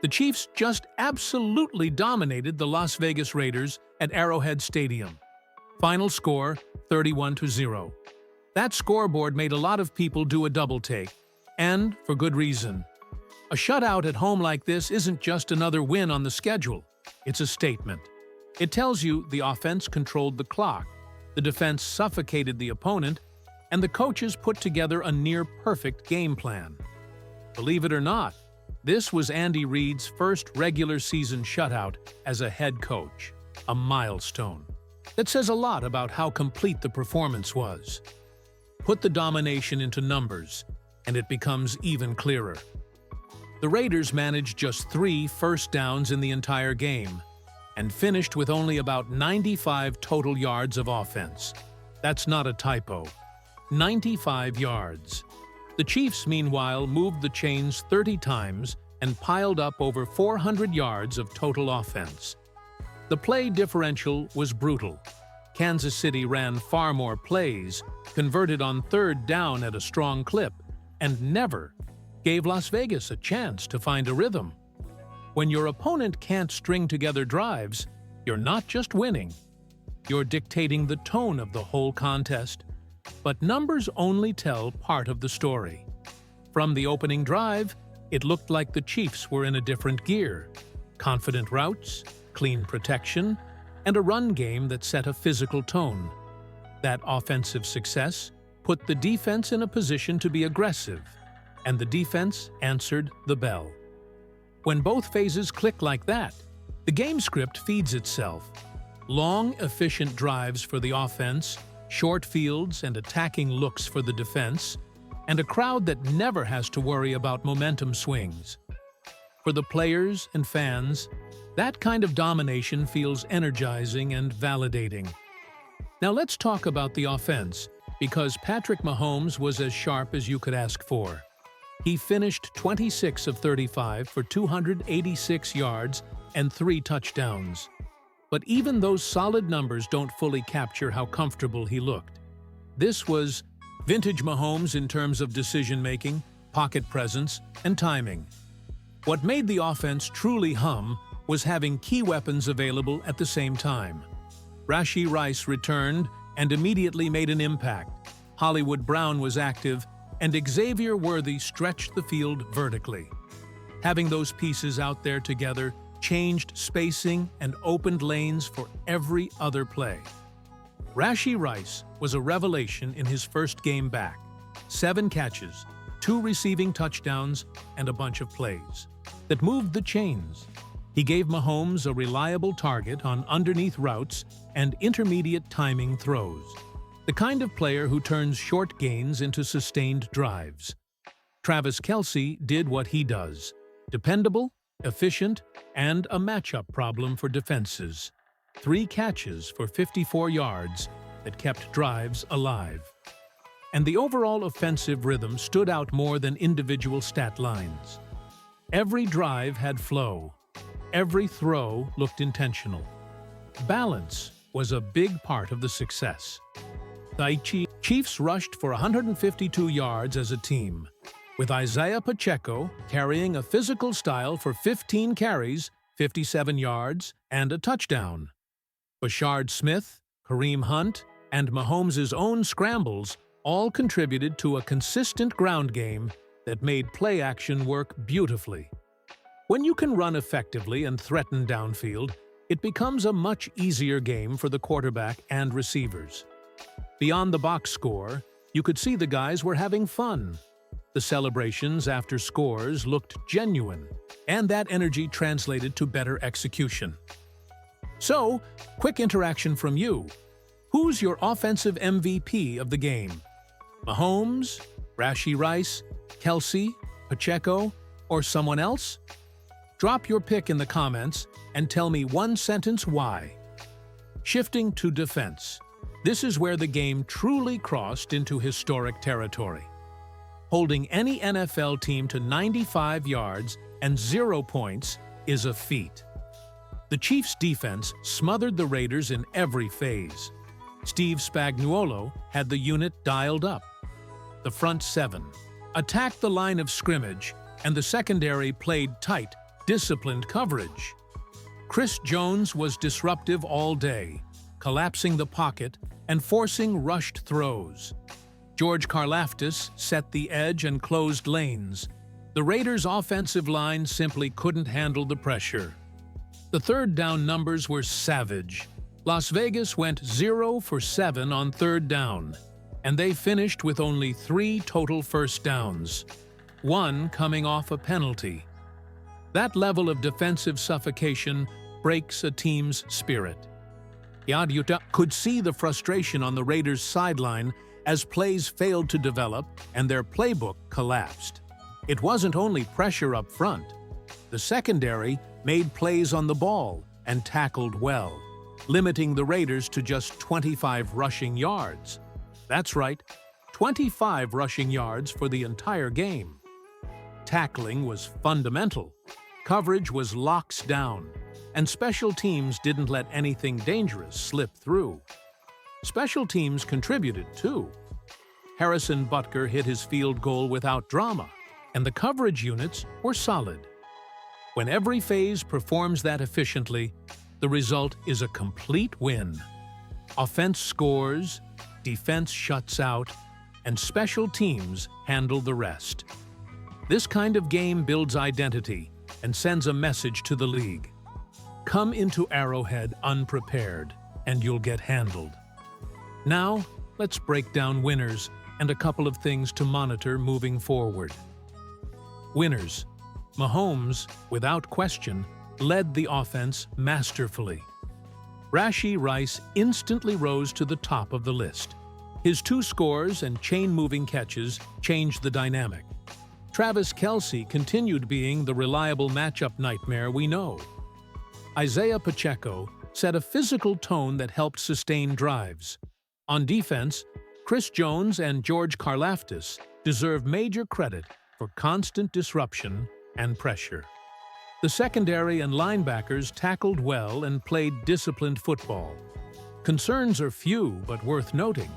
The Chiefs just absolutely dominated the Las Vegas Raiders at Arrowhead Stadium. Final score, 31-0. That scoreboard made a lot of people do a double take, and for good reason. A shutout at home like this isn't just another win on the schedule, it's a statement. It tells you the offense controlled the clock, the defense suffocated the opponent, and the coaches put together a near-perfect game plan. Believe it or not, this was Andy Reid's first regular season shutout as a head coach, a milestone. That says a lot about how complete the performance was. Put the domination into numbers, and it becomes even clearer. The Raiders managed just 3 first downs in the entire game, and finished with only about 95 total yards of offense. That's not a typo. 95 yards. The Chiefs, meanwhile, moved the chains 30 times and piled up over 400 yards of total offense. The play differential was brutal. Kansas City ran far more plays, converted on 3rd down at a strong clip, and never gave Las Vegas a chance to find a rhythm. When your opponent can't string together drives, you're not just winning. You're dictating the tone of the whole contest. But numbers only tell part of the story. From the opening drive, it looked like the Chiefs were in a different gear. Confident routes, clean protection, and a run game that set a physical tone. That offensive success put the defense in a position to be aggressive, and the defense answered the bell. When both phases click like that, the game script feeds itself. Long, efficient drives for the offense, short fields and attacking looks for the defense, and a crowd that never has to worry about momentum swings. For the players and fans, that kind of domination feels energizing and validating. Now let's talk about the offense, because Patrick Mahomes was as sharp as you could ask for. He finished 26 of 35 for 286 yards and 3 touchdowns. But even those solid numbers don't fully capture how comfortable he looked. This was vintage Mahomes in terms of decision-making, pocket presence, and timing. What made the offense truly hum was having key weapons available at the same time. Rashee Rice returned and immediately made an impact. Hollywood Brown was active, and Xavier Worthy stretched the field vertically. Having those pieces out there together changed spacing and opened lanes for every other play. Rashee Rice was a revelation in his first game back. 7 catches, 2 receiving touchdowns, and a bunch of plays that moved the chains. He gave Mahomes a reliable target on underneath routes and intermediate timing throws. The kind of player who turns short gains into sustained drives. Travis Kelce did what he does: dependable, efficient, and a matchup problem for defenses. 3 catches for 54 yards that kept drives alive. And the overall offensive rhythm stood out more than individual stat lines. Every drive had flow. Every throw looked intentional. Balance was a big part of the success. The Chiefs rushed for 152 yards as a team, with Isaiah Pacheco carrying a physical style for 15 carries, 57 yards, and a touchdown. Bashard Smith, Kareem Hunt, and Mahomes' own scrambles all contributed to a consistent ground game that made play action work beautifully. When you can run effectively and threaten downfield, it becomes a much easier game for the quarterback and receivers. Beyond the box score, you could see the guys were having fun. The celebrations after scores looked genuine, and that energy translated to better execution. So, quick interaction from you. Who's your offensive MVP of the game? Mahomes, Rashee Rice, Kelce, Pacheco, or someone else? Drop your pick in the comments and tell me one sentence why. Shifting to defense. This is where the game truly crossed into historic territory. Holding any NFL team to 95 yards and 0 points is a feat. The Chiefs' defense smothered the Raiders in every phase. Steve Spagnuolo had the unit dialed up. The front 7 attacked the line of scrimmage, and the secondary played tight, disciplined coverage. Chris Jones was disruptive all day, collapsing the pocket and forcing rushed throws. George Karlaftis set the edge and closed lanes. The Raiders' offensive line simply couldn't handle the pressure. The third down numbers were savage. Las Vegas went 0 for 7 on third down, and they finished with only 3 total first downs, 1 coming off a penalty. That level of defensive suffocation breaks a team's spirit. Yadutah could see the frustration on the Raiders' sideline as plays failed to develop and their playbook collapsed. It wasn't only pressure up front. The secondary made plays on the ball and tackled well, limiting the Raiders to just 25 rushing yards. That's right, 25 rushing yards for the entire game. Tackling was fundamental, coverage was locks down, and special teams didn't let anything dangerous slip through. Special teams contributed too. Harrison Butker hit his field goal without drama, and the coverage units were solid. When every phase performs that efficiently, the result is a complete win. Offense scores, defense shuts out, and special teams handle the rest. This kind of game builds identity and sends a message to the league. Come into Arrowhead unprepared, and you'll get handled. Now, let's break down winners and a couple of things to monitor moving forward. Winners. Mahomes, without question, led the offense masterfully. Rashee Rice instantly rose to the top of the list. His 2 scores and chain-moving catches changed the dynamic. Travis Kelce continued being the reliable matchup nightmare we know. Isaiah Pacheco set a physical tone that helped sustain drives. On defense, Chris Jones and George Karlaftis deserve major credit for constant disruption and pressure. The secondary and linebackers tackled well and played disciplined football. Concerns are few but worth noting.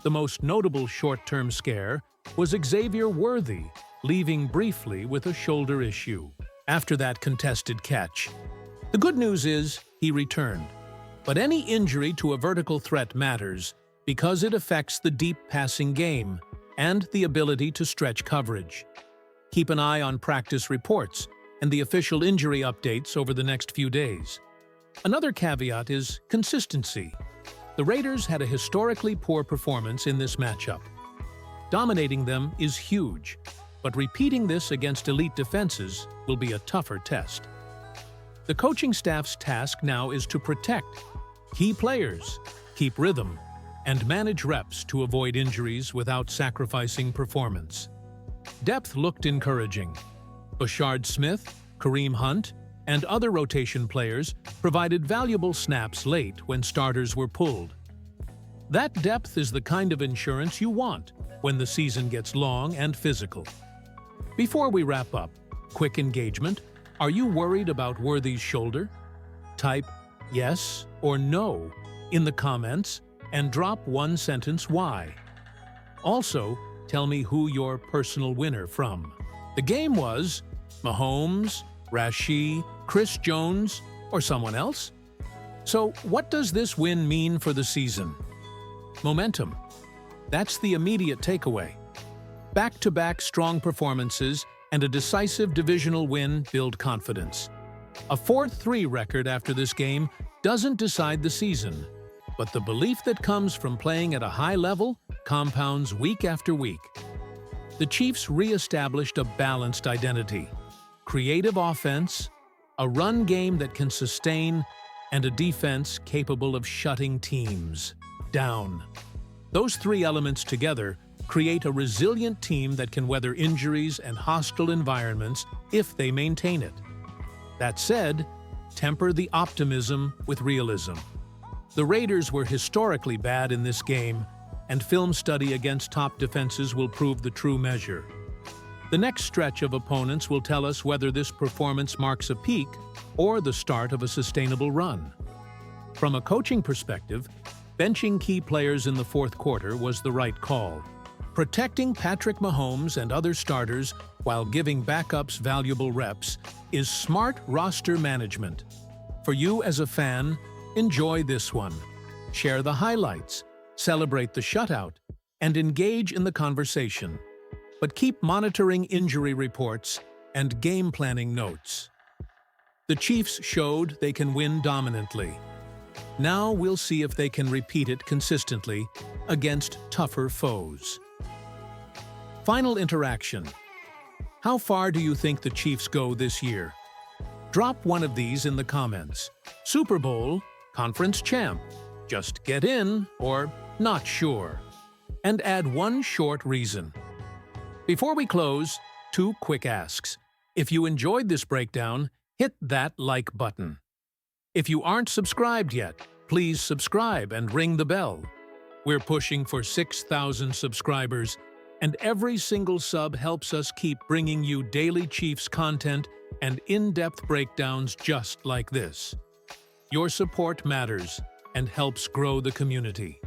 The most notable short-term scare was Xavier Worthy, leaving briefly with a shoulder issue after that contested catch. The good news is he returned, but any injury to a vertical threat matters because it affects the deep passing game and the ability to stretch coverage. Keep an eye on practice reports and the official injury updates over the next few days. Another caveat is consistency. The Raiders had a historically poor performance in this matchup. Dominating them is huge, but repeating this against elite defenses will be a tougher test. The coaching staff's task now is to protect key players, keep rhythm, and manage reps to avoid injuries without sacrificing performance. Depth looked encouraging. Bashard Smith, Kareem Hunt, and other rotation players provided valuable snaps late when starters were pulled. That depth is the kind of insurance you want when the season gets long and physical. Before we wrap up, quick engagement. Are you worried about Worthy's shoulder? Type yes or no in the comments and drop one sentence why. Also, tell me who your personal winner from. The game was Mahomes, Rashee, Chris Jones, or someone else? So what does this win mean for the season? Momentum. That's the immediate takeaway. Back-to-back strong performances and a decisive divisional win build confidence. A 4-3 record after this game doesn't decide the season, but the belief that comes from playing at a high level compounds week after week. The Chiefs re-established a balanced identity, creative offense, a run game that can sustain, and a defense capable of shutting teams down. Those 3 elements together create a resilient team that can weather injuries and hostile environments if they maintain it. That said, temper the optimism with realism. The Raiders were historically bad in this game, and film study against top defenses will prove the true measure. The next stretch of opponents will tell us whether this performance marks a peak or the start of a sustainable run. From a coaching perspective, benching key players in the fourth quarter was the right call. Protecting Patrick Mahomes and other starters while giving backups valuable reps, is smart roster management. For you as a fan, enjoy this one. Share the highlights, celebrate the shutout, and engage in the conversation. But keep monitoring injury reports and game planning notes. The Chiefs showed they can win dominantly. Now we'll see if they can repeat it consistently against tougher foes. Final interaction. How far do you think the Chiefs go this year? Drop one of these in the comments. Super Bowl, conference champ, just get in, or not sure. And add one short reason. Before we close, 2 quick asks. If you enjoyed this breakdown, hit that like button. If you aren't subscribed yet, please subscribe and ring the bell. We're pushing for 6,000 subscribers, and every single sub helps us keep bringing you daily Chiefs content and in-depth breakdowns just like this. Your support matters and helps grow the community.